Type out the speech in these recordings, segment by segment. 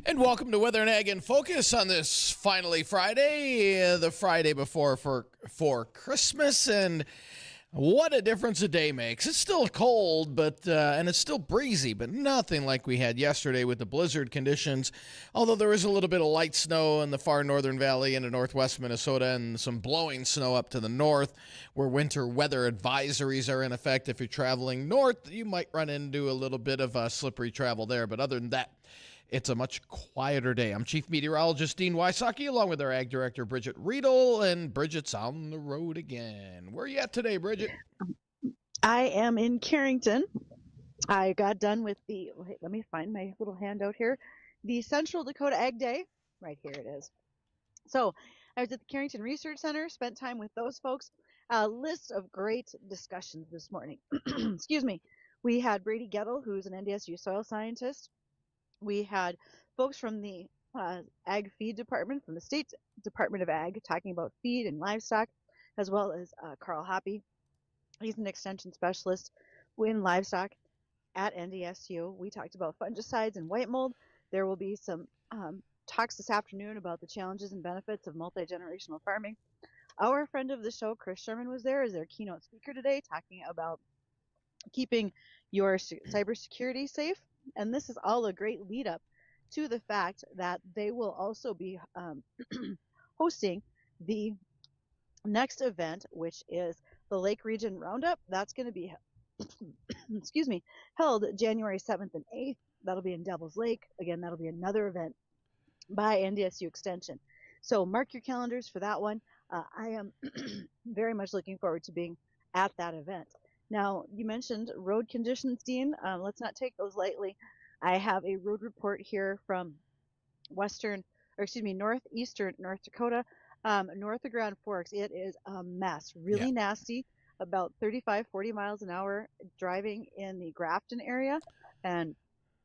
And welcome to Weather and Ag in Focus on this finally Friday, the Friday before for Christmas, and what a difference a day makes. It's still cold, but and it's still breezy, but nothing like we had yesterday with the blizzard conditions. Although there is a little bit of light snow in the far northern valley into northwest Minnesota, and some blowing snow up to the north, where winter weather advisories are in effect. If you're traveling north, you might run into a little bit of slippery travel there, but other than that, it's a much quieter day. I'm Chief Meteorologist Dean Wysocki, along with our Ag Director, Bridgette Readel, and Bridgette's on the road again. Where are you at today, Bridgette? I am in Carrington. I got done with wait, let me find my little handout here. The Central Dakota Ag Day. Right here it is. So I was at the Carrington Research Center, spent time with those folks. A list of great discussions this morning. Excuse me. We had Brady Gettle, who's an NDSU soil scientist. We had folks from the Ag Feed Department, from the State Department of Ag, talking about feed and livestock, as well as Carl Hoppy. He's an extension specialist in livestock at NDSU. We talked about fungicides and white mold. There will be some talks this afternoon about the challenges and benefits of multi-generational farming. Our friend of the show, Chris Sherman, was there as their keynote speaker today, talking about keeping your cybersecurity safe. And this is all a great lead up to the fact that they will also be hosting the next event, which is the Lake Region Roundup. That's going to be, excuse me, held January 7th and 8th. That'll be in Devil's Lake. Again, that'll be another event by NDSU Extension. So mark your calendars for that one. I am very much looking forward to being at that event. Now, you mentioned road conditions, Dean. Let's not take those lightly. I have a road report here from northeastern North Dakota, north of Grand Forks. It is a mess, really nasty, about 35, 40 miles an hour driving in the Grafton area. And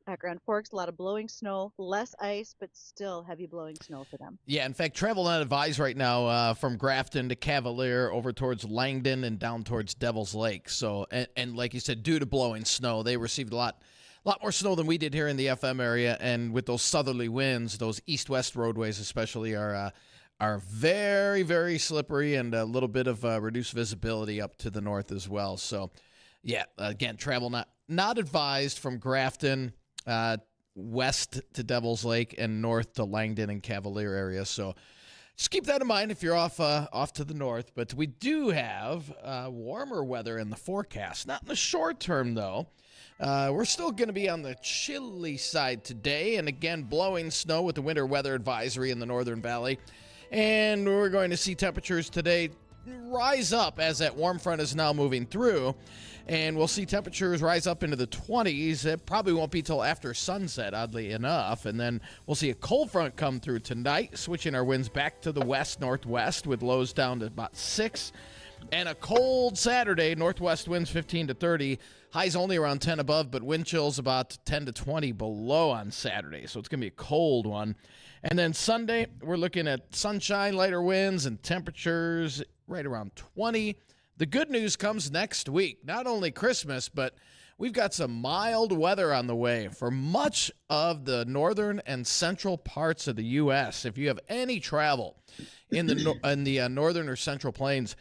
at Grand Forks, a lot of blowing snow, less ice, but still heavy blowing snow for them. Yeah, in fact, travel not advised right now from Grafton to Cavalier over towards Langdon and down towards Devil's Lake. So, and like you said, due to blowing snow, they received a lot more snow than we did here in the FM area. And with those southerly winds, those east-west roadways especially are very, very slippery, and a little bit of reduced visibility up to the north as well. So, yeah, again, travel not advised from Grafton west to Devil's Lake and north to Langdon and Cavalier area. So just keep that in mind if you're off to the north. But we do have warmer weather in the forecast. Not in the short term, though. We're still going to be on the chilly side today. And again, blowing snow with the winter weather advisory in the Northern Valley. And we're going to see temperatures today rise up as that warm front is now moving through. And we'll see temperatures rise up into the 20s. It probably won't be till after sunset, oddly enough. And then we'll see a cold front come through tonight, switching our winds back to the west-northwest with lows down to about 6. And a cold Saturday, northwest winds 15 to 30. Highs only around 10 above, but wind chills about 10 to 20 below on Saturday. So it's going to be a cold one. And then Sunday, we're looking at sunshine, lighter winds, and temperatures right around 20. The good news comes next week. Not only Christmas, but we've got some mild weather on the way for much of the northern and central parts of the U.S. If you have any travel in the northern or central plains,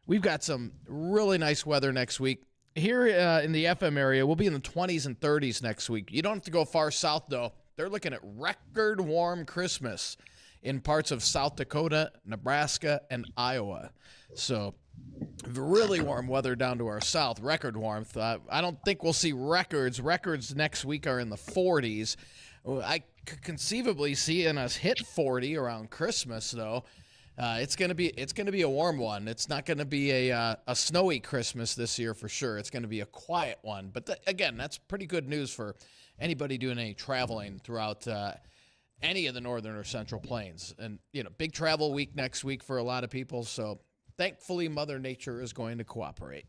we've got some really nice weather next week. Here in the FM area, we'll be in the 20s and 30s next week. You don't have to go far south, though. They're looking at record warm Christmas in parts of South Dakota, Nebraska, and Iowa. So really warm weather down to our south, record warmth. I don't think we'll see records. Records next week are in the 40s. I could conceivably see us hit 40 around Christmas, though. It's gonna be a warm one. It's not gonna be a snowy Christmas this year for sure. It's gonna be a quiet one. But again, that's pretty good news for anybody doing any traveling throughout any of the northern or central plains. And big travel week next week for a lot of people. So thankfully, Mother Nature is going to cooperate.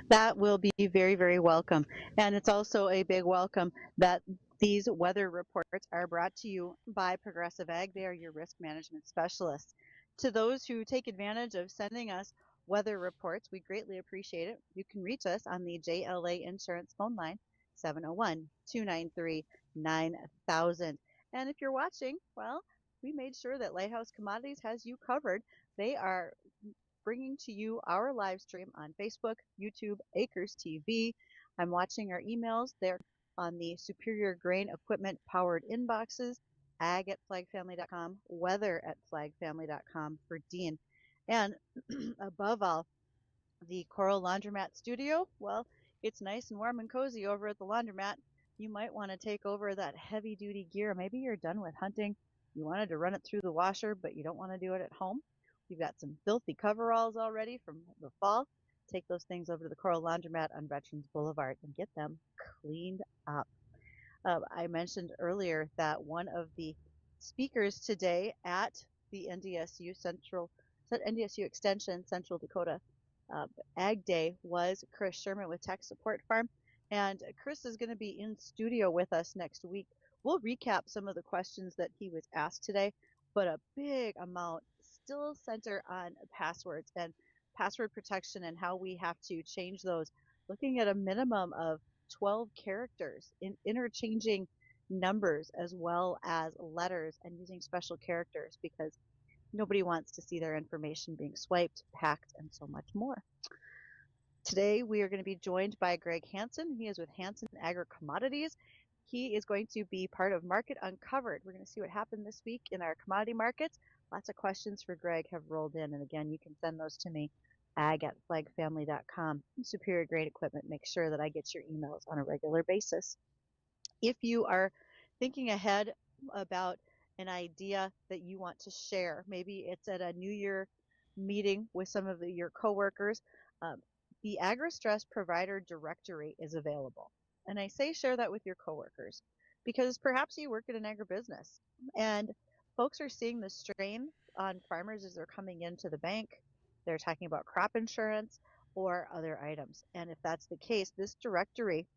That will be very, very welcome. And it's also a big welcome that these weather reports are brought to you by Progressive Ag. They are your risk management specialists. To those who take advantage of sending us weather reports, we greatly appreciate it. You can reach us on the JLA Insurance phone line, 701-293-9400. 9000. And if you're watching, well, we made sure that Lighthouse Commodities has you covered. They are bringing to you our live stream on Facebook, YouTube, Acres TV. I'm watching our emails. They're on the Superior Grain Equipment powered inboxes, ag@flagfamily.com, weather@flagfamily.com for Dean. And above all, the Coral Laundromat Studio, well, it's nice and warm and cozy over at the laundromat. You might want to take over that heavy duty gear. Maybe you're done with hunting. You wanted to run it through the washer, but you don't want to do it at home. You've got some filthy coveralls already from the fall. Take those things over to the Coral Laundromat on Veterans Boulevard and get them cleaned up. I mentioned earlier that one of the speakers today at the NDSU Extension Central Dakota Ag Day was Chris Sherman with Tech Support Farm. And Chris is going to be in studio with us next week. We'll recap some of the questions that he was asked today, but a big amount still center on passwords and password protection and how we have to change those, looking at a minimum of 12 characters in interchanging numbers as well as letters and using special characters because nobody wants to see their information being swiped, hacked, and so much more. Today, we are going to be joined by Gregg Hanson. He is with Hanson Agri-Commodities. He is going to be part of Market Uncovered. We're going to see what happened this week in our commodity markets. Lots of questions for Gregg have rolled in. And again, you can send those to me, ag@flagfamily.com. Superior Grain Equipment makes sure that I get your emails on a regular basis. If you are thinking ahead about an idea that you want to share, maybe it's at a New Year meeting with some of your coworkers, the AgriStress Provider Directory is available. And I say share that with your coworkers because perhaps you work at an agribusiness and folks are seeing the strain on farmers as they're coming into the bank. They're talking about crop insurance or other items. And if that's the case, this directory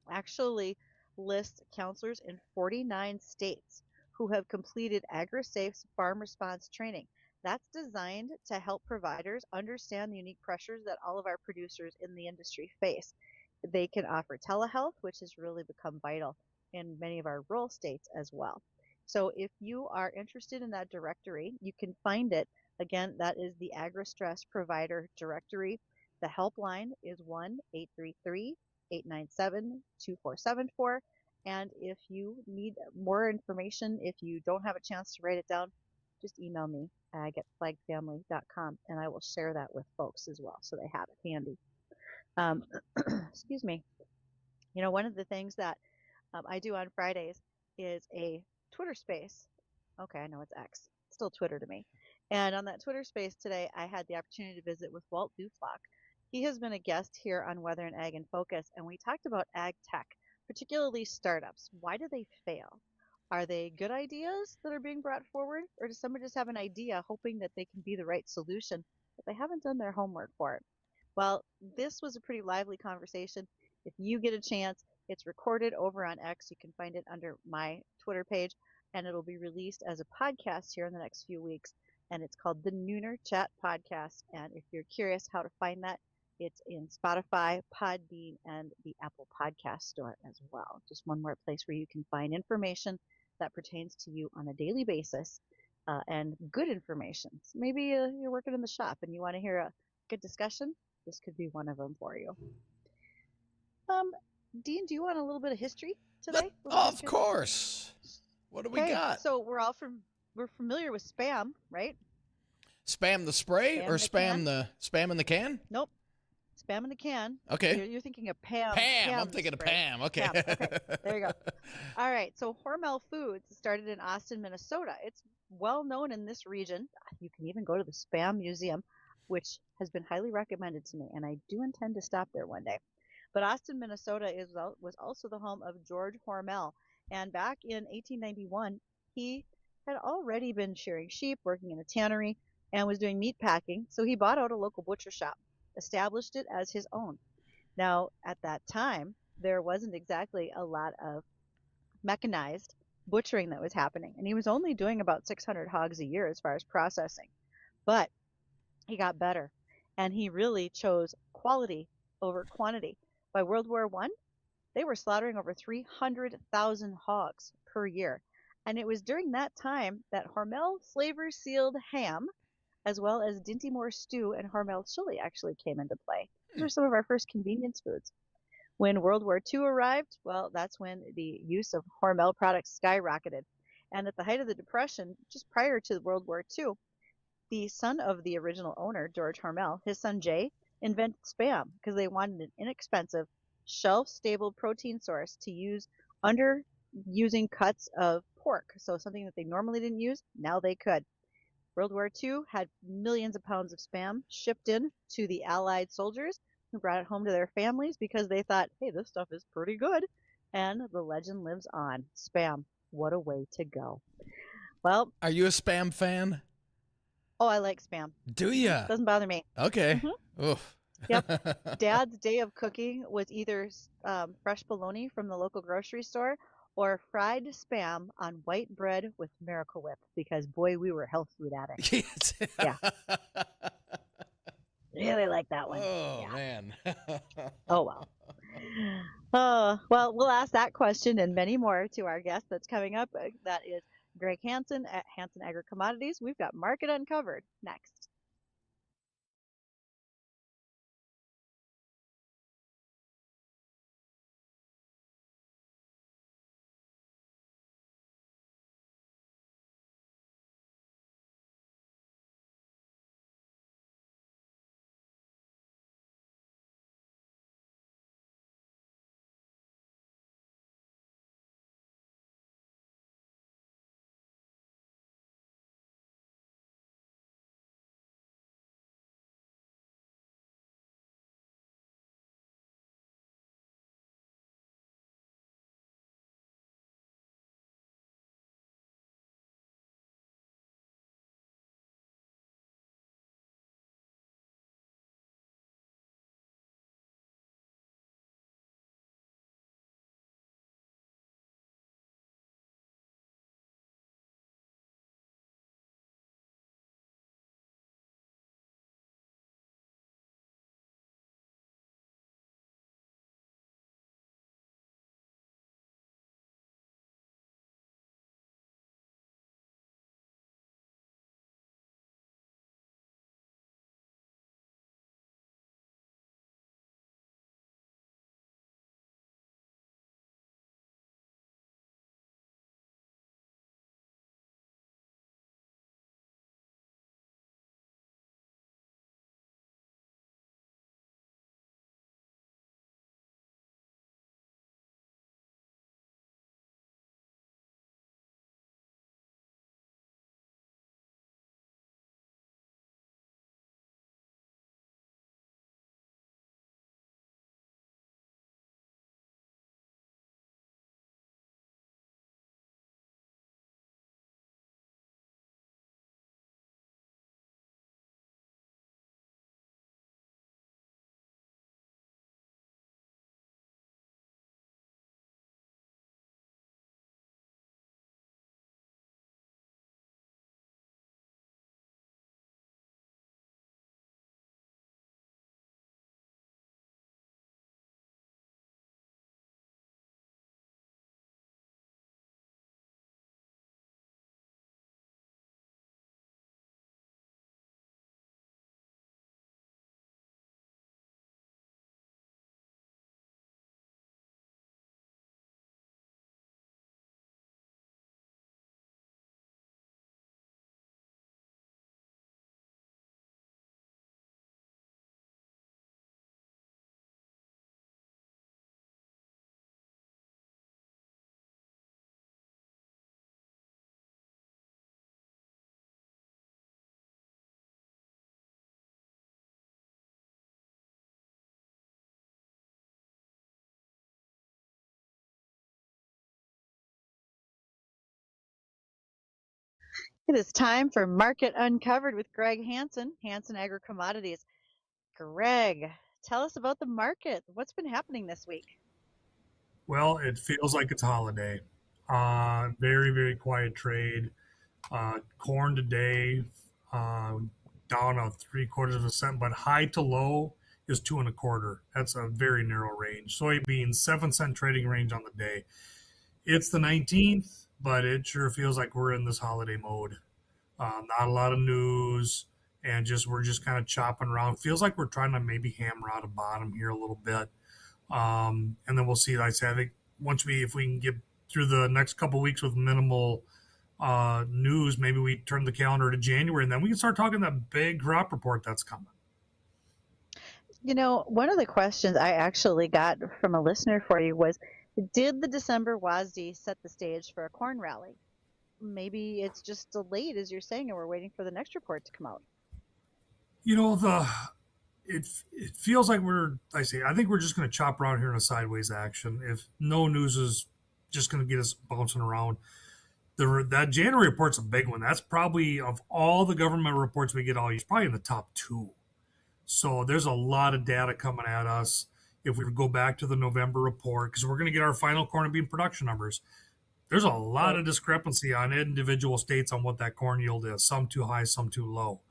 actually lists counselors in 49 states who have completed AgriSafe's farm response training. That's designed to help providers understand the unique pressures that all of our producers in the industry face. They can offer telehealth, which has really become vital in many of our rural states as well. So if you are interested in that directory, you can find it. Again, that is the AgriStress Provider Directory. The helpline is 1-833-897-2474. And if you need more information, if you don't have a chance to write it down, just email me, ag@flagfamily.com, and I will share that with folks as well so they have it handy. Excuse me. You know, one of the things that I do on Fridays is a Twitter space. Okay, I know it's X. It's still Twitter to me. And on that Twitter space today, I had the opportunity to visit with Walt Duflock. He has been a guest here on Weather and Ag in Focus, and we talked about ag tech, particularly startups. Why do they fail? Are they good ideas that are being brought forward, or does someone just have an idea hoping that they can be the right solution, but they haven't done their homework for it? Well, this was a pretty lively conversation. If you get a chance, it's recorded over on X. You can find it under my Twitter page, and it'll be released as a podcast here in the next few weeks. And it's called the Nooner Chat Podcast. And if you're curious how to find that, it's in Spotify, Podbean, and the Apple Podcast Store as well. Just one more place where you can find information that pertains to you on a daily basis and good information. So maybe you're working in the shop and you want to hear a good discussion. This could be one of them for you. Dean, do you want a little bit of history today? Of course. What do we got? So we're familiar with spam, right? Spam the spray or spam in the can? Nope. Spam in the can. Okay. You're thinking of Pam. Pam. I'm thinking of Pam. Okay. Pam. Okay. There you go. All right. So Hormel Foods started in Austin, Minnesota. It's well known in this region. You can even go to the Spam Museum, which has been highly recommended to me, and I do intend to stop there one day. But Austin, Minnesota was also the home of George Hormel. And back in 1891, he had already been shearing sheep, working in a tannery, and was doing meat packing. So he bought out a local butcher shop, established it as his own. Now, at that time, there wasn't exactly a lot of mechanized butchering that was happening. And he was only doing about 600 hogs a year as far as processing. But he got better, and he really chose quality over quantity. By World War I, they were slaughtering over 300,000 hogs per year. And it was during that time that Hormel flavor sealed ham, as well as Dinty Moore stew and Hormel chili actually came into play. Those were some of our first convenience foods. When World War II arrived, well, that's when the use of Hormel products skyrocketed. And at the height of the Depression, just prior to World War II, the son of the original owner, George Hormel, his son Jay, invented Spam because they wanted an inexpensive, shelf-stable protein source to use under using cuts of pork. So something that they normally didn't use, now they could. World War II had millions of pounds of Spam shipped in to the Allied soldiers who brought it home to their families because they thought, hey, this stuff is pretty good. And the legend lives on. Spam, what a way to go. Well, Are you a Spam fan? oh, I like Spam. Do ya? Doesn't bother me. Okay. Oof. Yep. Dad's day of cooking was either fresh bologna from the local grocery store or fried Spam on white bread with Miracle Whip because, boy, we were health food addicts. Yes. Yeah. Really like that one. Oh, Yeah. man. Oh, well. Well, we'll ask that question and many more to our guest that's coming up. That is Gregg Hanson at Hanson Agri Commodities. We've got Market Uncovered next. It is time for Market Uncovered with Gregg Hanson, Hanson Agri Commodities. Gregg, tell us about the market. What's been happening this week? Well, it feels like it's holiday. Very, very quiet trade. Corn today down a 0.75 cent, but high to low is 2.25. That's a very narrow range. Soybeans, 7-cent trading range on the day. It's the 19th, but it sure feels like we're in this holiday mode. Not a lot of news, and we're just kind of chopping around. Feels like we're trying to maybe hammer out a bottom here a little bit, and then we'll see. Like I said, I think if we can get through the next couple of weeks with minimal news, maybe we turn the calendar to January, and then we can start talking that big crop report that's coming. One of the questions I actually got from a listener for you was, did the December WASDE set the stage for a corn rally? Maybe it's just delayed, as you're saying, and we're waiting for the next report to come out. It feels like I think we're just going to chop around here in a sideways action. If no news is just going to get us bouncing around, that January report's a big one. That's probably, of all the government reports we get all year, probably in the top 2. So there's a lot of data coming at us. If we go back to the November report, because we're going to get our final corn and bean production numbers, there's a lot of discrepancy on individual states on what that corn yield is. Some too high, some too low.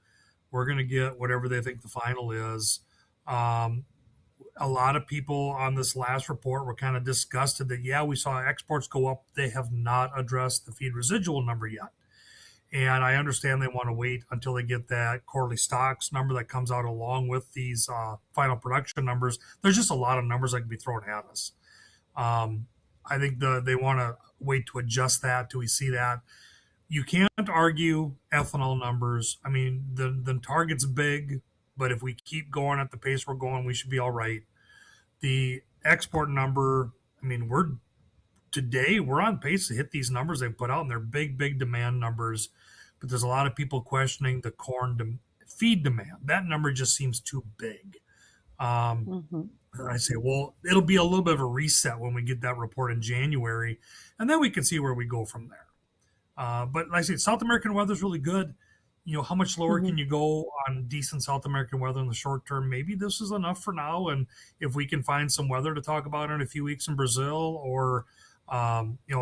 We're going to get whatever they think the final is. A lot of people on this last report were kind of disgusted that, we saw exports go up. They have not addressed the feed residual number yet. And I understand they want to wait until they get that quarterly stocks number that comes out along with these final production numbers. There's just a lot of numbers that can be thrown at us. I think they want to wait to adjust that till we see that. You can't argue ethanol numbers. I mean, the target's big, but if we keep going at the pace we're going, we should be all right. The export number, I mean, today we're on pace to hit these numbers they put out, and they're big, big demand numbers. But there's a lot of people questioning the corn feed demand. That number just seems too big. I say, well, it'll be a little bit of a reset when we get that report in January, and then we can see where we go from there. But like I said, South American weather is really good. How much lower can you go on decent South American weather in the short term? Maybe this is enough for now. And if we can find some weather to talk about in a few weeks in Brazil, or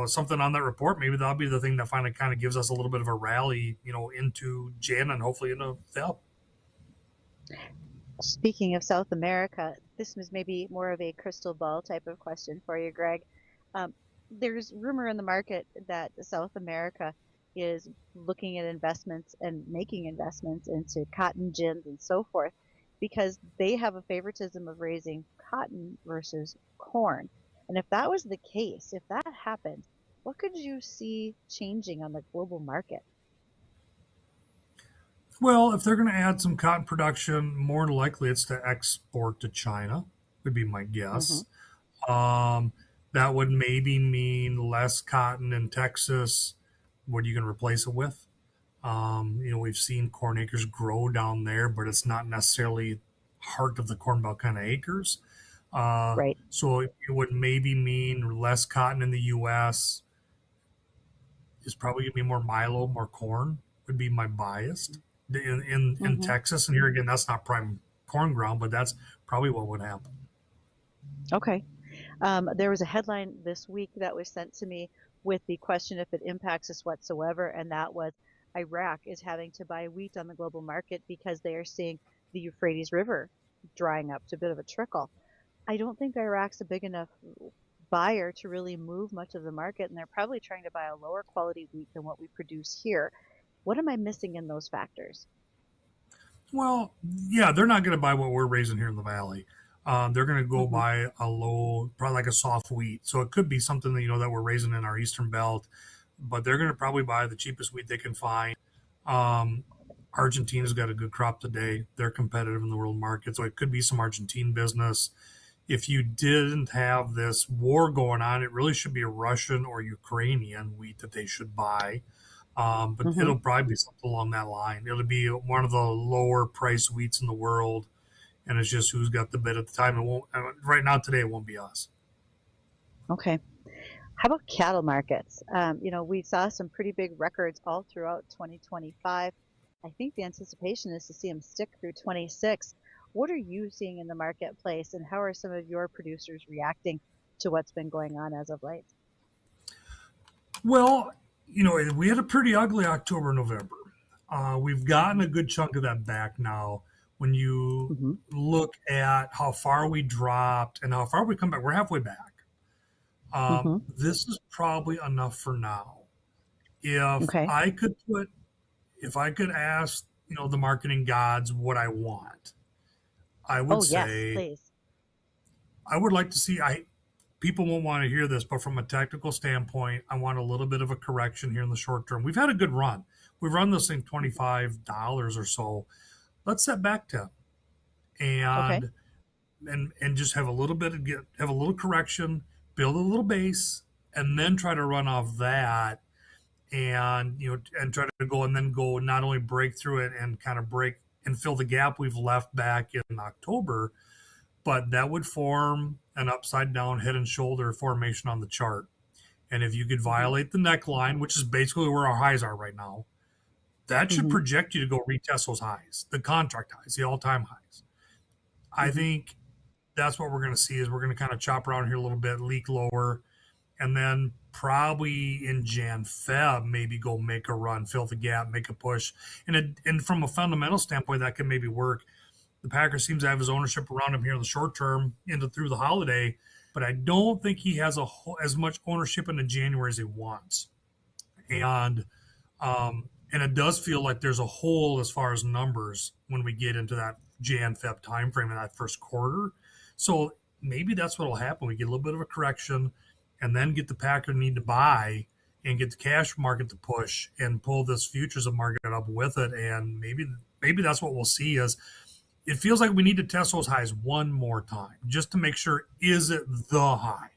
something on that report, maybe that'll be the thing that finally kind of gives us a little bit of a rally, into Jan and hopefully into Feb. Speaking of South America, this was maybe more of a crystal ball type of question for you, Greg. There's rumor in the market that South America is looking at investments and making investments into cotton gins and so forth, because they have a favoritism of raising cotton versus corn. And if that was the case, if that happened, what could you see changing on the global market? Well, if they're going to add some cotton production, more than likely it's to export to China, would be my guess. That would maybe mean less cotton in Texas. What are you going to replace it with? We've seen corn acres grow down there, but it's not necessarily heart of the Corn Belt kind of acres. Right. So it would maybe mean less cotton in the U.S. It's probably going to be more milo, more corn would be my bias in Texas. And here again, that's not prime corn ground, but that's probably what would happen. Okay. There was a headline this week that was sent to me with the question if it impacts us whatsoever, and that was Iraq is having to buy wheat on the global market because they are seeing the Euphrates River drying up to a bit of a trickle. I don't think Iraq's a big enough buyer to really move much of the market, and they're probably trying to buy a lower quality wheat than what we produce here. What am I missing in those factors? Well, yeah, they're not going to buy what we're raising here in the valley. They're going to go buy a low, probably like a soft wheat. So it could be something that, that we're raising in our eastern belt, but they're going to probably buy the cheapest wheat they can find. Argentina's got a good crop today. They're competitive in the world market. So it could be some Argentine business. If you didn't have this war going on, it really should be a Russian or Ukrainian wheat that they should buy. But it'll probably be something along that line. It'll be one of the lower price wheats in the world. And it's just who's got the bid at the time. It won't. Right now, today, it won't be us. Okay. How about cattle markets? We saw some pretty big records all throughout 2025. I think the anticipation is to see them stick through 26. What are you seeing in the marketplace, and how are some of your producers reacting to what's been going on as of late? Well, we had a pretty ugly October, November. We've gotten a good chunk of that back now. when you Mm-hmm. look at how far we dropped and how far we come back. We're halfway back. Mm-hmm. This is probably enough for now. If Okay. I could put, if I could ask, the marketing gods what I want, I would Oh, yes, say please. I would like to see. People won't want to hear this, but from a technical standpoint, I want a little bit of a correction here in the short term. We've had a good run. We've run this thing $25 or so. Let's set back 10 Okay. and just have a little bit of have a little correction, build a little base, and then try to run off that, and and try to go and then go not only break through it and kind of break and fill the gap we've left back in October, but that would form an upside down head and shoulder formation on the chart. And if you could Mm-hmm. violate the neckline, which is basically where our highs are right now, that should Mm-hmm. project you to go retest those highs, the contract highs, the all-time highs. I Mm-hmm. think that's what we're going to see is we're going to kind of chop around here a little bit, leak lower, and then probably in Jan Feb maybe go make a run, fill the gap, make a push, and from a fundamental standpoint that can maybe work. The Packers seems to have his ownership around him here in the short term into through the holiday, but I don't think he has as much ownership into January as he wants, and it does feel like there's a hole as far as numbers when we get into that Jan Feb timeframe in that first quarter. So maybe that's what will happen. We get a little bit of a correction, and then get the Packer need to buy and get the cash market to push and pull this futures market up with it. And maybe that's what we'll see is it feels like we need to test those highs one more time just to make sure is it the high.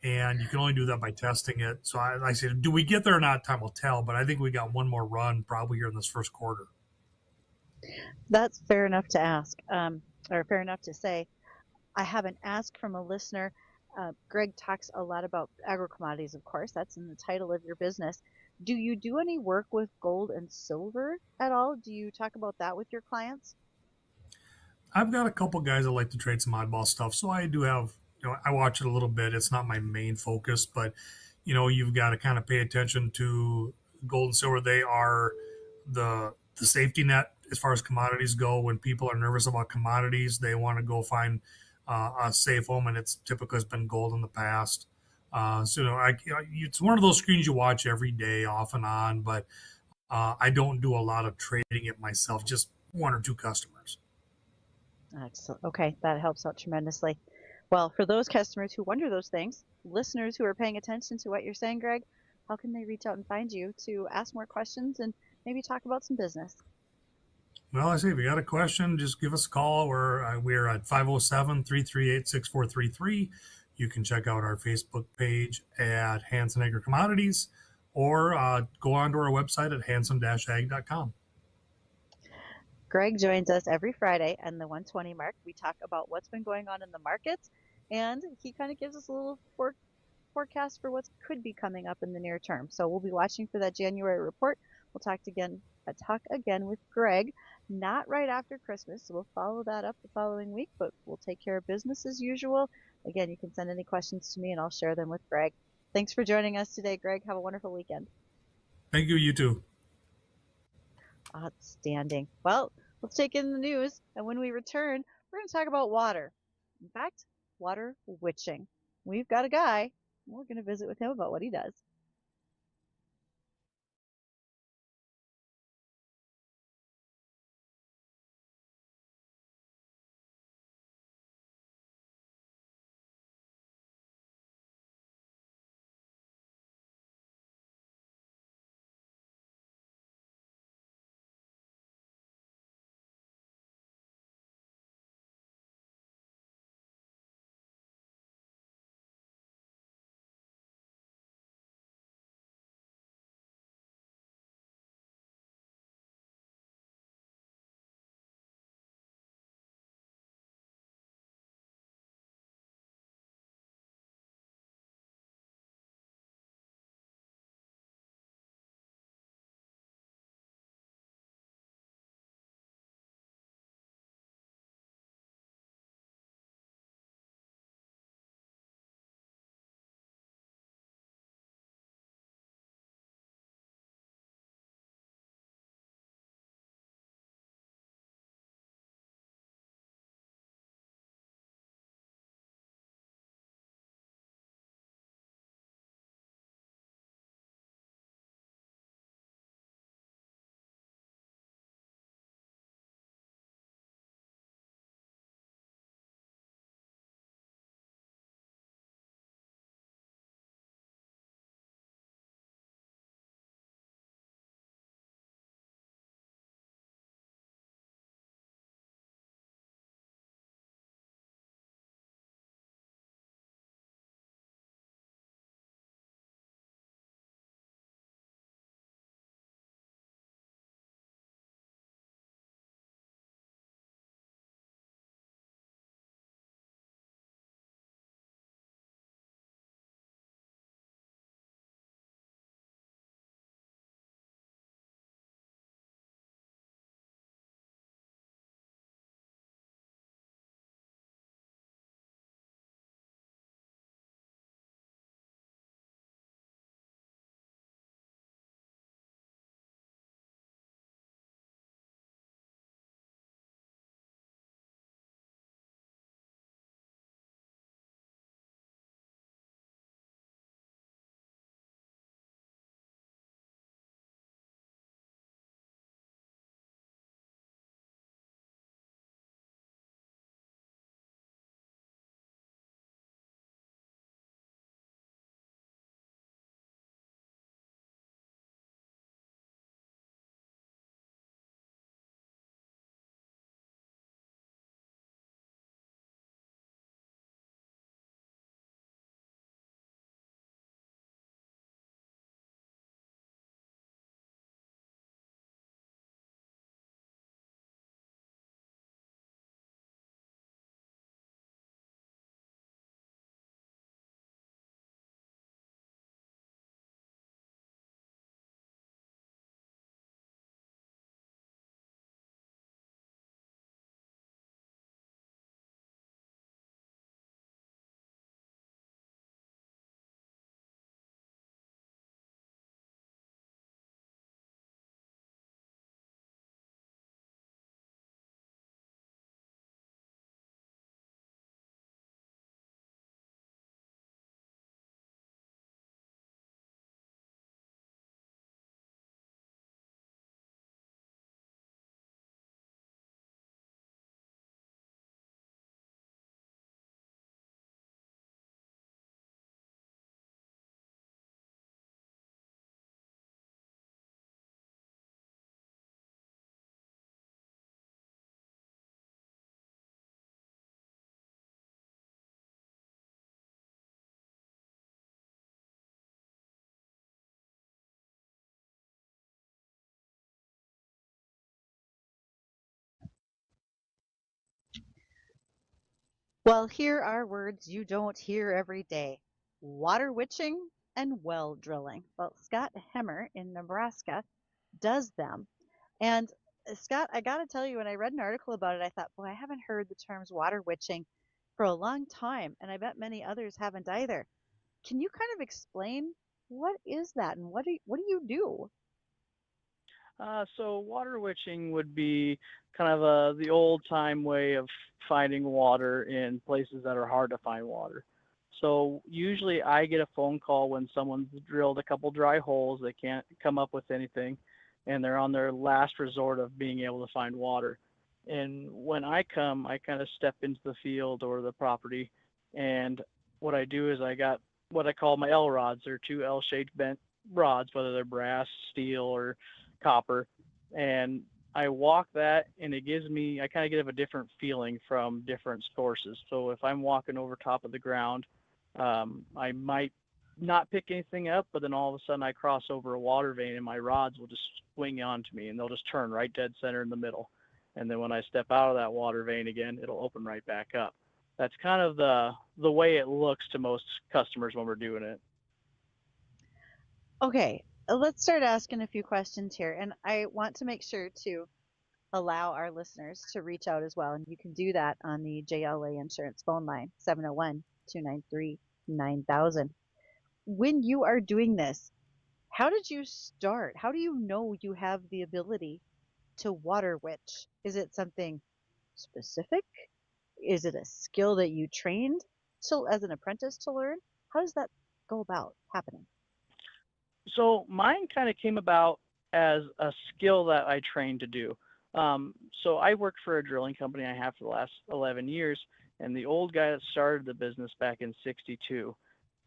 And you can only do that by testing it. So I said, do we get there or not? Time will tell. But I think we got one more run probably here in this first quarter. That's fair enough to ask, or fair enough to say. I have an ask from a listener. Gregg talks a lot about agro-commodities, of course. That's in the title of your business. Do you do any work with gold and silver at all? Do you talk about that with your clients? I've got a couple guys that like to trade some oddball stuff. So I do have, I watch it a little bit. It's not my main focus, but, you've got to kind of pay attention to gold and silver. They are the safety net as far as commodities go. When people are nervous about commodities, they want to go find a safe home, and it's typically has been gold in the past. So it's one of those screens you watch every day, off and on. But I don't do a lot of trading it myself. Just one or two customers. Excellent. Okay, that helps out tremendously. Well, for those customers who wonder those things, listeners who are paying attention to what you're saying, Gregg, how can they reach out and find you to ask more questions and maybe talk about some business? Well, I say if you got a question, just give us a call. We're at 507-338-6433. You can check out our Facebook page at Hanson Agri Commodities, or go onto our website at hanson-ag.com. Gregg joins us every Friday and the 1:20 mark. We talk about what's been going on in the markets, and he kind of gives us a little forecast for what could be coming up in the near term. So we'll be watching for that January report. We'll talk again with Gregg, not right after Christmas. So we'll follow that up the following week, but we'll take care of business as usual. Again, you can send any questions to me and I'll share them with Gregg. Thanks for joining us today, Gregg. Have a wonderful weekend. Thank you, you too. Outstanding. Well, let's take in the news, and when we return, we're going to talk about water. In fact, water witching. We've got a guy, and we're going to visit with him about what he does. Well, here are words you don't hear every day: water witching and well drilling. Well, Scott Hemmer in Nebraska does them. And Scott, I got to tell you, when I read an article about it, I thought, boy, I haven't heard the terms water witching for a long time, and I bet many others haven't either. Can you kind of explain what is that and what do you do? So water witching would be kind of the old time way of finding water in places that are hard to find water. So usually I get a phone call when someone's drilled a couple dry holes, they can't come up with anything, and they're on their last resort of being able to find water. And when I come, I kind of step into the field or the property, and what I do is I got what I call my L rods. They're two L-shaped bent rods, whether they're brass, steel, or copper, and I walk that, and it gives me, I kind of get a different feeling from different sources. So if I'm walking over top of the ground, I might not pick anything up, but then all of a sudden I cross over a water vein and my rods will just swing onto me and they'll just turn right dead center in the middle. And then when I step out of that water vein again, it'll open right back up. That's kind of the way it looks to most customers when we're doing it. Okay, let's start asking a few questions here, and I want to make sure to allow our listeners to reach out as well, and you can do that on the JLA Insurance phone line, 701-293-9000. When you are doing this, how did you start? How do you know you have the ability to water witch? Is it something specific? Is it a skill that you trained as an apprentice to learn? How does that go about happening? So mine kind of came about as a skill that I trained to do. So I worked for a drilling company I have for the last 11 years, and the old guy that started the business back in '62,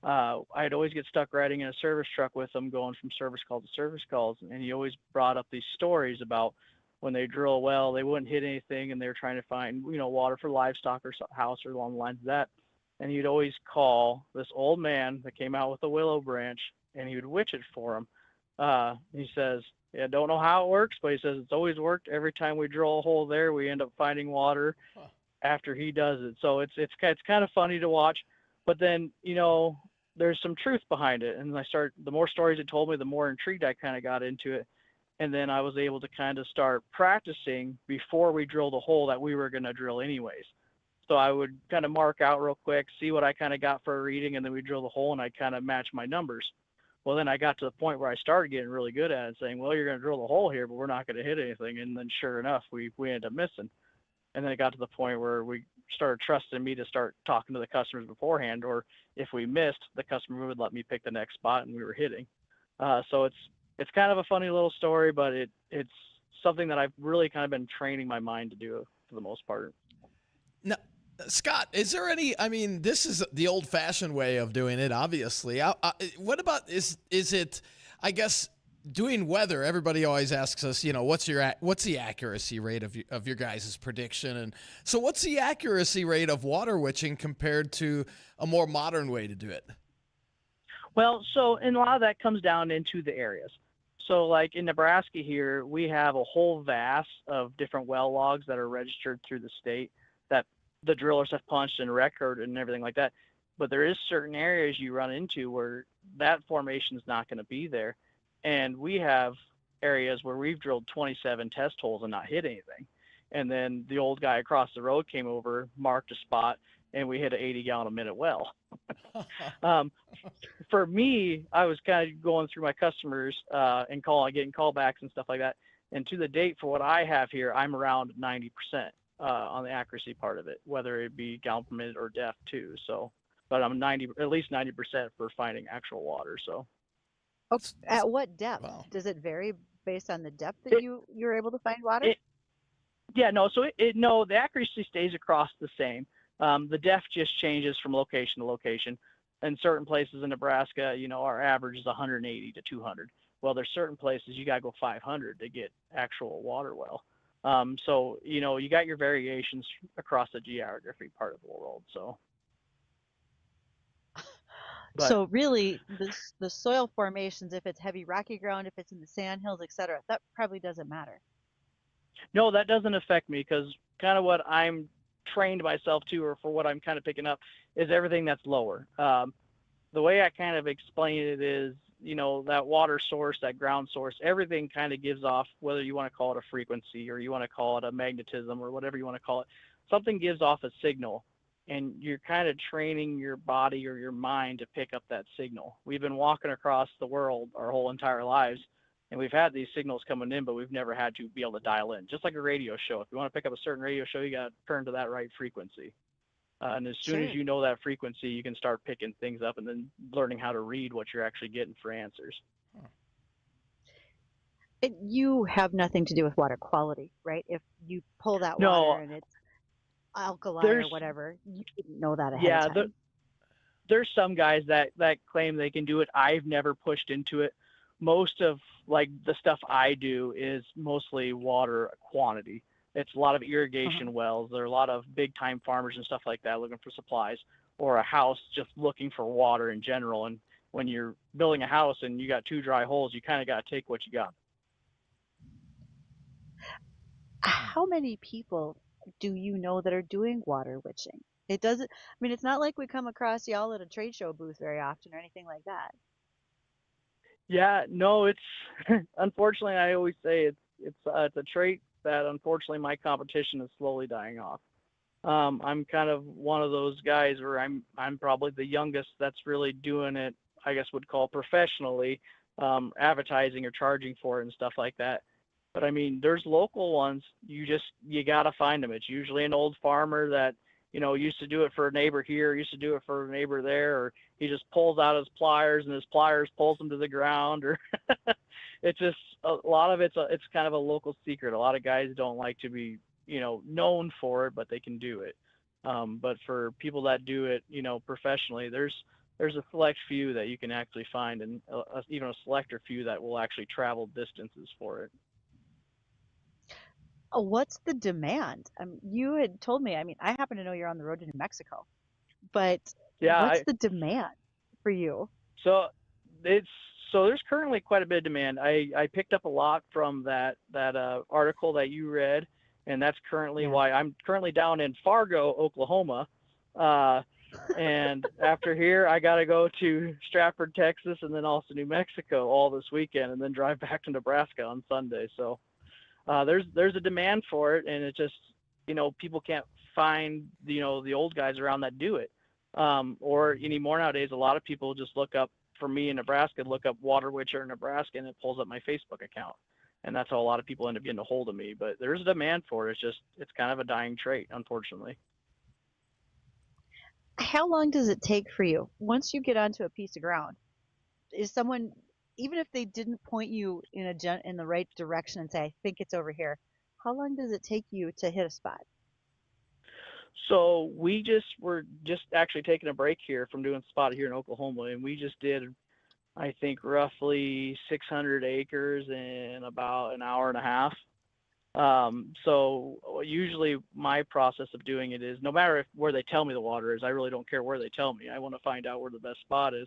I'd always get stuck riding in a service truck with him, going from service call to service calls, and he always brought up these stories about when they drill a well, they wouldn't hit anything, and they were trying to find, water for livestock or house or along the lines of that. And he'd always call this old man that came out with a willow branch, and he would witch it for him. He says, yeah, don't know how it works, but he says it's always worked. Every time we drill a hole there, we end up finding water after he does it. So it's kind of funny to watch, but then there's some truth behind it. And the more stories it told me, the more intrigued I kind of got into it. And then I was able to kind of start practicing before we drilled a hole that we were going to drill anyways. So I would kind of mark out real quick, see what I kind of got for a reading, and then we drill the hole and I kind of match my numbers. Well, then I got to the point where I started getting really good at it, saying, well, you're going to drill the hole here, but we're not going to hit anything. And then sure enough, we ended up missing. And then it got to the point where we started trusting me to start talking to the customers beforehand, or if we missed, the customer would let me pick the next spot and we were hitting. So it's kind of a funny little story, but it's something that I've really kind of been training my mind to do for the most part. Now, Scott, is there any? I mean, this is the old-fashioned way of doing it. Obviously, what about is it? I guess doing weather. Everybody always asks us, what's the accuracy rate of your guys' prediction? And so, what's the accuracy rate of water witching compared to a more modern way to do it? Well, and a lot of that comes down into the areas. So like in Nebraska here, we have a whole vast of different well logs that are registered through the state that the drillers have punched and recorded and everything like that. But there is certain areas you run into where that formation is not going to be there. And we have areas where we've drilled 27 test holes and not hit anything. And then the old guy across the road came over, marked a spot, and we hit an 80-gallon-a-minute well. For me, I was kind of going through my customers and getting callbacks and stuff like that. And to the date, for what I have here, I'm around 90% on the accuracy part of it, whether it be gallon per minute or depth too. So, but I'm at least 90% for finding actual water. So, at what depth? Wow. Does it vary based on the depth that you're able to find water? No, the accuracy stays across the same. The depth just changes from location to location. In certain places in Nebraska, our average is 180 to 200. Well, there's certain places you got to go 500 to get actual water well. So, you got your variations across the geography part of the world. So, so really, the soil formations, if it's heavy rocky ground, if it's in the sand hills, etc., that probably doesn't matter. No, that doesn't affect me because kind of what I'm trained myself to, or for what I'm kind of picking up, is everything that's lower. The way I kind of explain it is, that water source, that ground source, everything kind of gives off, whether you want to call it a frequency or you want to call it a magnetism or whatever you want to call it, something gives off a signal, and you're kind of training your body or your mind to pick up that signal. We've been walking across the world our whole entire lives, and we've had these signals coming in, but we've never had to be able to dial in. Just like a radio show. If you want to pick up a certain radio show, you got to turn to that right frequency. And as soon Sure. as you know that frequency, you can start picking things up and then learning how to read what you're actually getting for answers. You have nothing to do with water quality, right? If you pull that No, water and it's alkali or there's, whatever, you didn't know that ahead yeah, of time. there's some guys that claim they can do it. I've never pushed into it. Most of like the stuff I do is mostly water quantity. It's a lot of irrigation wells. There are a lot of big time farmers and stuff like that looking for supplies, or a house just looking for water in general. And when you're building a house and you got 2 dry holes, you kind of got to take what you got. How many people do you know that are doing water witching? It doesn't, I mean, it's not like we come across y'all at a trade show booth very often or anything like that. Yeah, no, it's unfortunately, I always say it's a trait that unfortunately my competition is slowly dying off. I'm kind of one of those guys where I'm probably the youngest that's really doing it, I guess would call professionally, advertising or charging for it and stuff like that. But I mean, there's local ones. You got to find them. It's usually an old farmer that, used to do it for a neighbor here, used to do it for a neighbor there, or he just pulls out his pliers and his pliers pulls them to the ground, or it's just a lot of it's kind of a local secret. A lot of guys don't like to be, known for it, but they can do it. But for people that do it, professionally, there's a select few that you can actually find, and even a selector few that will actually travel distances for it. What's the demand? You had told me, I happen to know you're on the road to New Mexico, but Yeah, what's the demand for you? so there's currently quite a bit of demand. I picked up a lot from that article that you read, and that's currently why I'm currently down in Fargo, Oklahoma. And after here, I got to go to Stratford, Texas, and then also New Mexico all this weekend, and then drive back to Nebraska on Sunday. So there's a demand for it, and it just, people can't find, the old guys around that do it. Or anymore nowadays, a lot of people just look up, for me in Nebraska, look up Water Witcher in Nebraska, and it pulls up my Facebook account. And that's how a lot of people end up getting a hold of me. But there's a demand for it. It's kind of a dying trait, unfortunately. How long does it take for you once you get onto a piece of ground? Is someone, even if they didn't point you in the right direction and say, I think it's over here, how long does it take you to hit a spot? So we're just actually taking a break here from doing spot here in Oklahoma, and we just did, I think, roughly 600 acres in about an hour and a half. So usually my process of doing it is, no matter where they tell me the water is, I really don't care where they tell me. I want to find out where the best spot is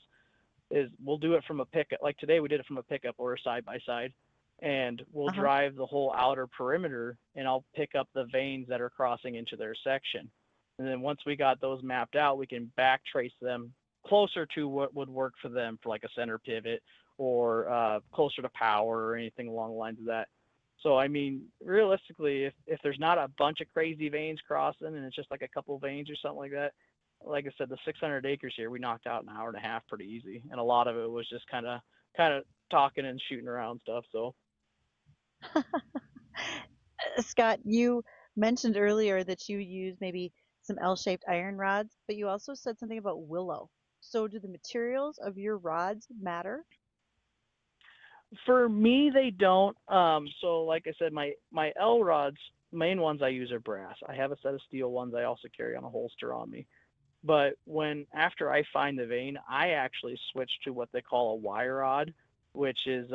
we'll do it from a pickup. Like today we did it from a pickup or a side by side, and we'll drive the whole outer perimeter, and I'll pick up the veins that are crossing into their section. And then once we got those mapped out, we can back trace them closer to what would work for them for like a center pivot, or closer to power or anything along the lines of that. So, I mean, realistically, if there's not a bunch of crazy veins crossing and it's just like a couple veins or something like that, like I said, the 600 acres here, we knocked out an hour and a half pretty easy. And a lot of it was just kind of talking and shooting around stuff. So, Scott, you mentioned earlier that you use maybe some L-shaped iron rods, but you also said something about willow. So do the materials of your rods matter? for me, they don't. So like I said, my L rods, main ones I use are brass. I have a set of steel ones I also carry on a holster on me. But after I find the vein, I actually switch to what they call a wire rod, which is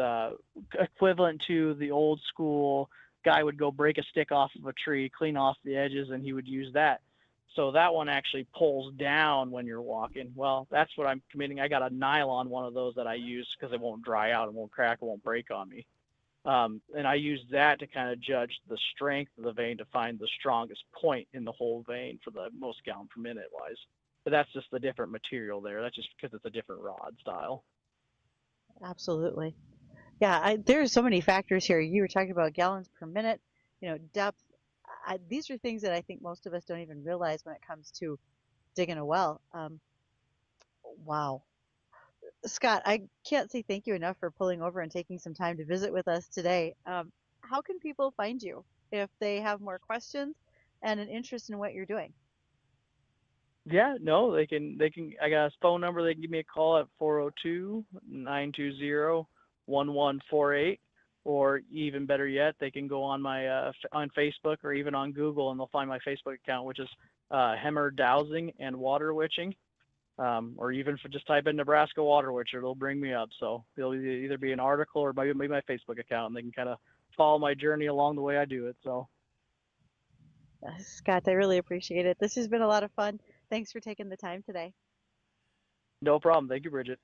equivalent to the old school guy would go break a stick off of a tree, clean off the edges, and he would use that. So that one actually pulls down when you're walking. Well, that's what I'm committing. I got a nylon one of those that I use because it won't dry out, it won't crack, it won't break on me. And I use that to kind of judge the strength of the vein to find the strongest point in the whole vein for the most gallon per minute wise. But that's just the different material there. That's just because it's a different rod style. Absolutely. Yeah, there's so many factors here. You were talking about gallons per minute, depth. These are things that I think most of us don't even realize when it comes to digging a well. Wow. Scott, I can't say thank you enough for pulling over and taking some time to visit with us today. How can people find you if they have more questions and an interest in what you're doing? Yeah, no, they can I got a phone number. They can give me a call at 402-920-1148, or even better yet, they can go on my on Facebook or even on Google, and they'll find my Facebook account, which is Hemmer Dowsing and Water Witching. Or even for just type in Nebraska Water Witcher, it'll bring me up. So it'll either be an article or maybe my Facebook account, and they can kind of follow my journey along the way I do it. So Scott, I really appreciate it. This has been a lot of fun. Thanks for taking the time today. no problem. Thank you, Bridgette.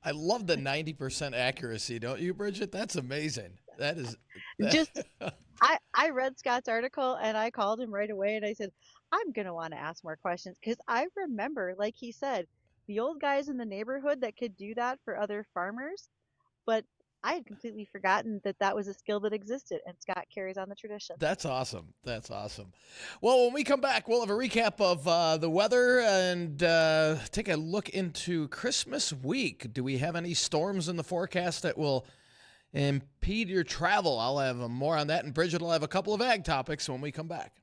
I love the 90% accuracy, don't you, Bridgette? That's amazing. That is Just I read Scott's article and I called him right away and I said, I'm going to want to ask more questions because I remember, like he said, the old guys in the neighborhood that could do that for other farmers, but I had completely forgotten that that was a skill that existed, and Scott carries on the tradition. That's awesome. That's awesome. Well, when we come back, we'll have a recap of the weather and take a look into Christmas week. Do we have any storms in the forecast that will impede your travel? I'll have more on that, and Bridgette will have a couple of ag topics when we come back.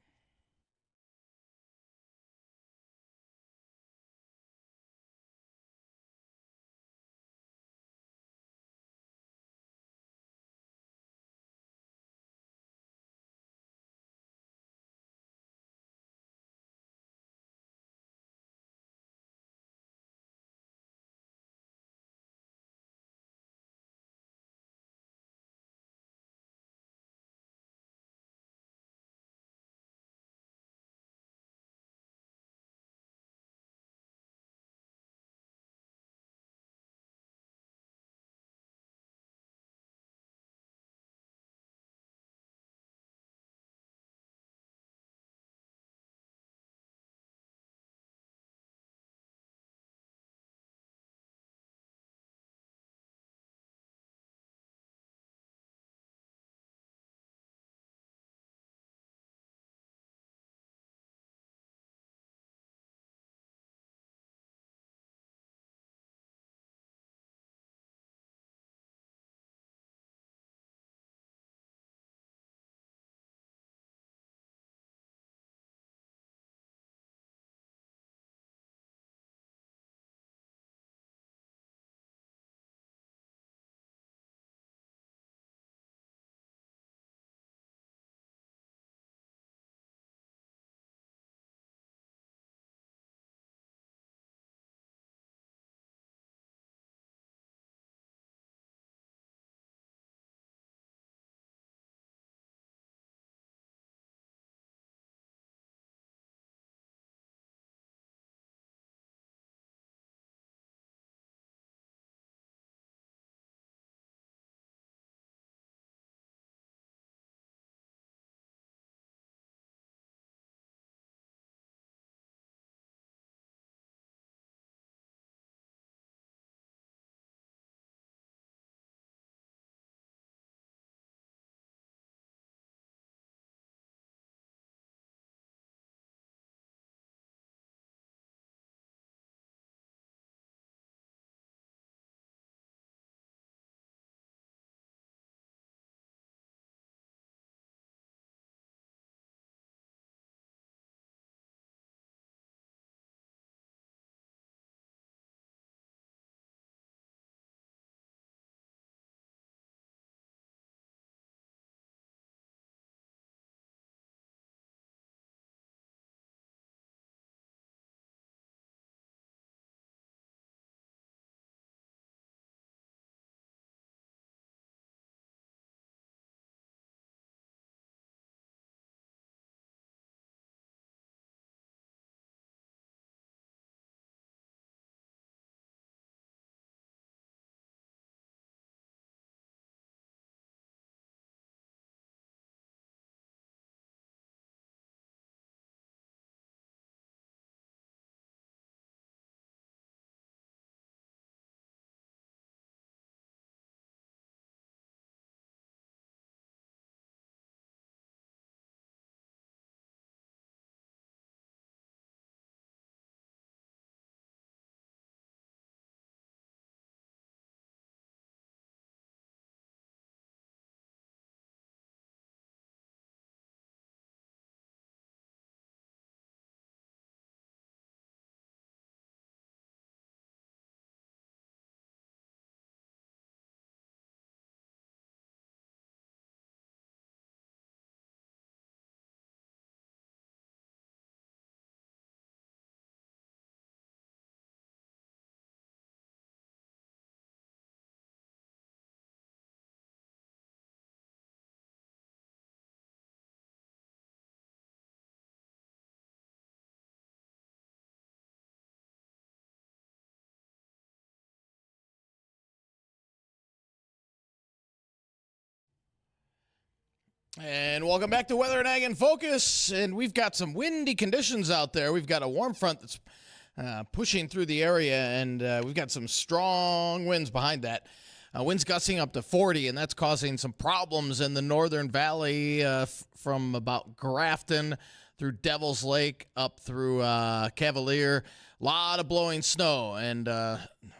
And welcome back to Weather and Ag in Focus. And we've got some windy conditions out there. We've got a warm front that's pushing through the area, and we've got some strong winds behind that. Winds gusting up to 40, and that's causing some problems in the northern valley from about Grafton through Devil's Lake up through Cavalier. A lot of blowing snow, and,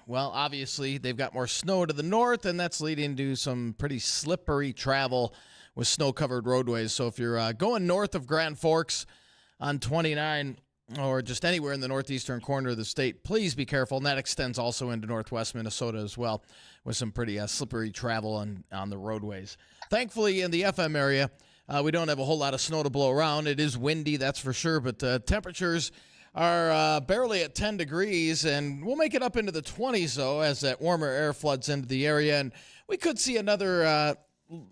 well, obviously they've got more snow to the north, and that's leading to some pretty slippery travel with snow-covered roadways. So if you're going north of Grand Forks on 29 or just anywhere in the northeastern corner of the state, please be careful. And that extends also into northwest Minnesota as well, with some pretty slippery travel on the roadways. Thankfully, in the FM area, we don't have a whole lot of snow to blow around. It is windy, that's for sure, but temperatures are barely at 10 degrees, and we'll make it up into the 20s, though, as that warmer air floods into the area. And we could see another,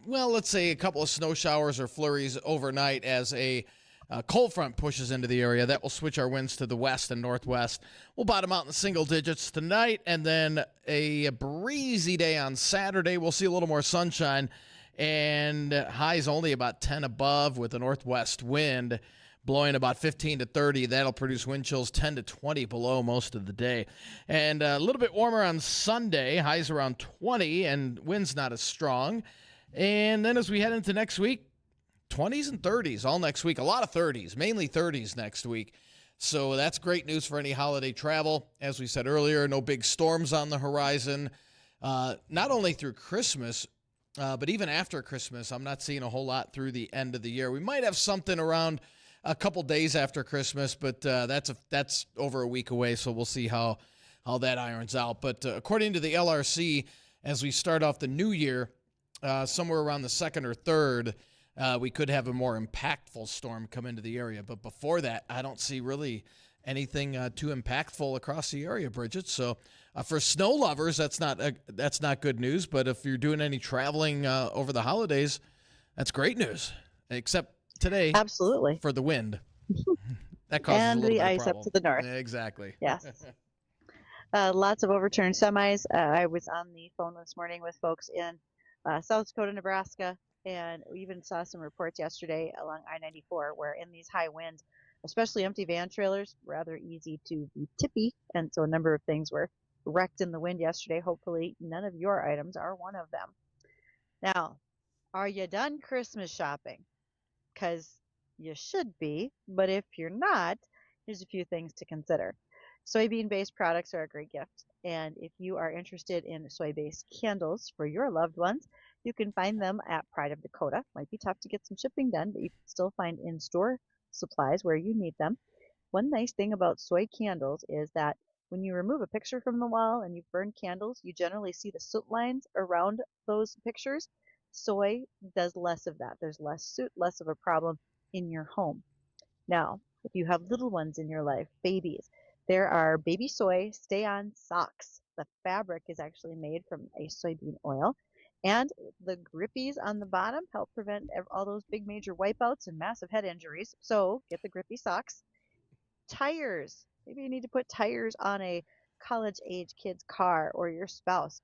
let's say a couple of snow showers or flurries overnight as a cold front pushes into the area. That will switch our winds to the west and northwest. We'll bottom out in the single digits tonight, and then a breezy day on Saturday. We'll see a little more sunshine, and highs only about 10 above with a northwest wind blowing about 15 to 30. That'll produce wind chills 10 to 20 below most of the day. And a little bit warmer on Sunday, highs around 20, and winds not as strong. And then as we head into next week, 20s and 30s all next week. A lot of 30s, mainly 30s next week. So that's great news for any holiday travel. As we said earlier, no big storms on the horizon. Not only through Christmas, but even after Christmas, I'm not seeing a whole lot through the end of the year. We might have something around a couple days after Christmas, but that's over a week away, so we'll see how that irons out. But according to the LRC, as we start off the new year, somewhere around the 2nd or 3rd, we could have a more impactful storm come into the area. But before that, I don't see really anything too impactful across the area, Bridgette. So for snow lovers, that's not good news. But if you're doing any traveling over the holidays, that's great news. Except today, Absolutely. for the wind. That causes And a little the bit of ice up problem. to the north. Exactly. Yes. Lots of overturned semis. I was on the phone this morning with folks in South Dakota, Nebraska, and we even saw some reports yesterday along I-94 where in these high winds, especially empty van trailers, rather easy to be tippy. And so a number of things were wrecked in the wind yesterday. Hopefully none of your items are one of them. Now, are you done Christmas shopping? Because you should be, but if you're not, here's a few things to consider. Soybean-based products are a great gift, and if you are interested in soy-based candles for your loved ones, you can find them at Pride of Dakota. Might be tough to get some shipping done, but you can still find in-store supplies where you need them. One nice thing about soy candles is that when you remove a picture from the wall and you burn candles, you generally see the soot lines around those pictures. Soy does less of that. There's less soot, less of a problem in your home. Now, if you have little ones in your life, babies, there are baby soy stay-on socks. The fabric is actually made from a soybean oil, and the grippies on the bottom help prevent all those big major wipeouts and massive head injuries. So get the grippy socks. Tires. Maybe you need to put tires on a college-age kid's car or your spouse.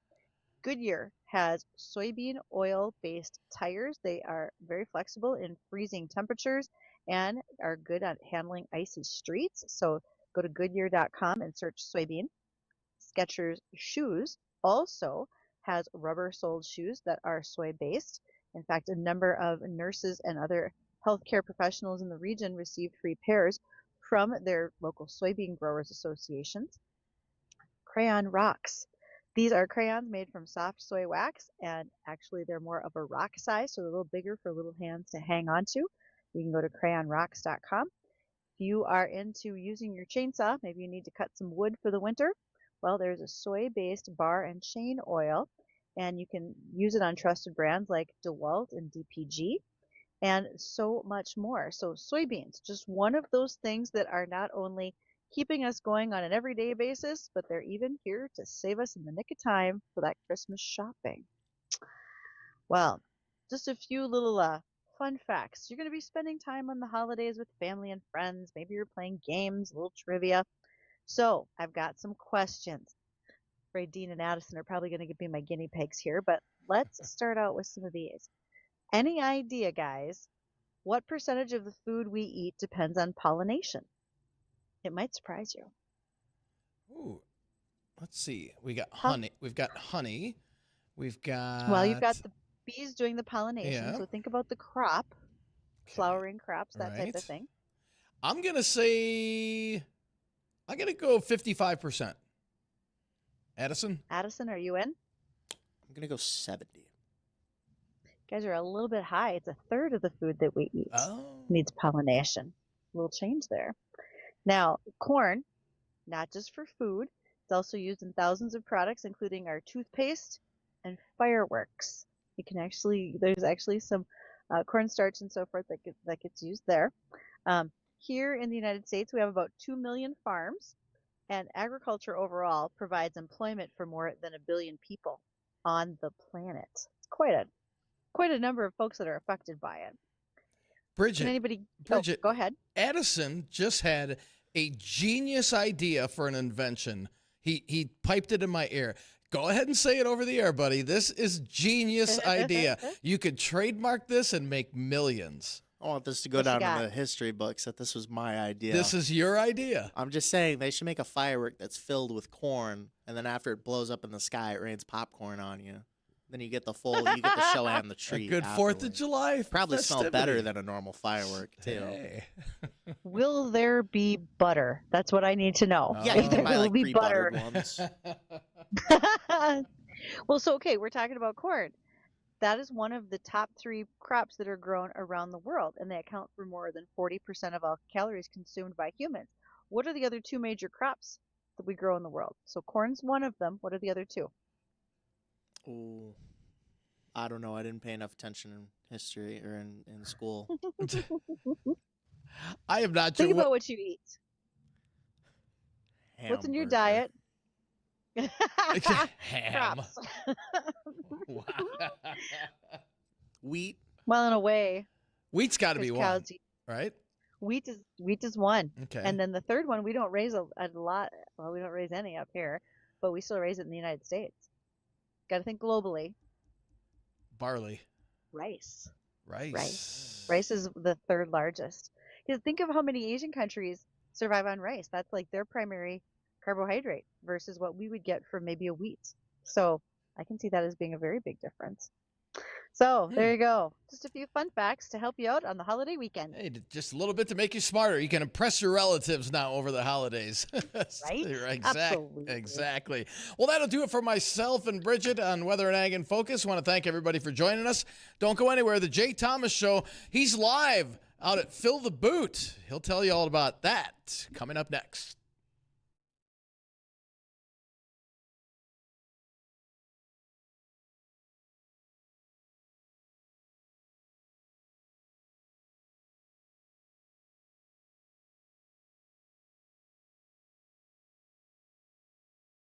Goodyear has soybean oil-based tires. They are very flexible in freezing temperatures and are good at handling icy streets. So go to Goodyear.com and search soybean. Skechers shoes also has rubber-soled shoes that are soy-based. In fact, a number of nurses and other healthcare professionals in the region received free pairs from their local soybean growers associations. Crayon rocks. These are crayons made from soft soy wax, and actually they're more of a rock size, so they're a little bigger for little hands to hang on to. You can go to crayonrocks.com. If you are into using your chainsaw, maybe you need to cut some wood for the winter, well, there's a soy-based bar and chain oil, and you can use it on trusted brands like DeWalt and DPG, and so much more. So soybeans, just one of those things that are not only keeping us going on an everyday basis, but they're even here to save us in the nick of time for that Christmas shopping. Well, just a few little fun facts. You're going to be spending time on the holidays with family and friends. Maybe you're playing games, a little trivia. So I've got some questions. Afraid Dean and Addison are probably going to be my guinea pigs here, but let's start out with some of these. Any idea, guys, what percentage of the food we eat depends on pollination? It might surprise you. Ooh, let's see. We got How- honey. We've got honey. We've got. Well, you've got the bees doing the pollination, Yeah. so think about the crop, Okay, flowering crops, that type right. of thing. I'm gonna say. I'm gonna go 55%. Addison. Addison, are you in? I'm gonna go 70. You guys are a little bit high. It's a third of the food that we eat Oh. needs pollination. A little change there. Now, corn, not just for food, it's also used in thousands of products, including our toothpaste and fireworks. There's actually some cornstarch and so forth that gets used there. Here in the United States, we have about 2 million farms, and agriculture overall provides employment for more than 1 billion people on the planet. It's quite a number of folks that are affected by it. Bridgette. Can anybody? Bridgette. Go ahead. Addison just had a genius idea for an invention. He piped it in my ear. Go ahead and say it over the air, buddy. This is genius idea. You could trademark this and make millions. I want this to go What you down got? in the history books that this was my idea. This is your idea. I'm just saying they should make a firework that's filled with corn, and then after it blows up in the sky, it rains popcorn on you. Then you get the show and the A treat. good 4th of afterwards. July. Probably smell festivity. better than a normal firework too. Hey. Will there be butter? That's what I need to know. Oh. Yeah, If you there can buy will like be pre-buttered butter. ones. Well, so okay, we're talking about corn. That is one of the top 3 crops that are grown around the world, and they account for more than 40% of all calories consumed by humans. What are the other 2 major crops that we grow in the world? So corn's one of them. What are the other 2? Ooh, I don't know. I didn't pay enough attention in history or in school. I am not Think sure. about what you eat. What's in your Hamburger. diet? Ham. Crops. Wow. Wheat. Well, in a way, Wheat's got to be because one, cows eat. right? Wheat is one. Okay. And then the third one, we don't raise a lot. Well, we don't raise any up here, but we still raise it in the United States. Got to think globally. Barley. Rice. Rice. Rice is the third largest. Because think of how many Asian countries survive on rice. That's like their primary carbohydrate versus what we would get from maybe a wheat. So I can see that as being a very big difference. So there you go. Just a few fun facts to help you out on the holiday weekend. Hey, just a little bit to make you smarter. You can impress your relatives now over the holidays. Right? Absolutely. Exactly. Well, that'll do it for myself and Bridgette on Weather and Ag in Focus. I want to thank everybody for joining us. Don't go anywhere. The Jay Thomas Show, he's live out at Fill the Boot. He'll tell you all about that coming up next.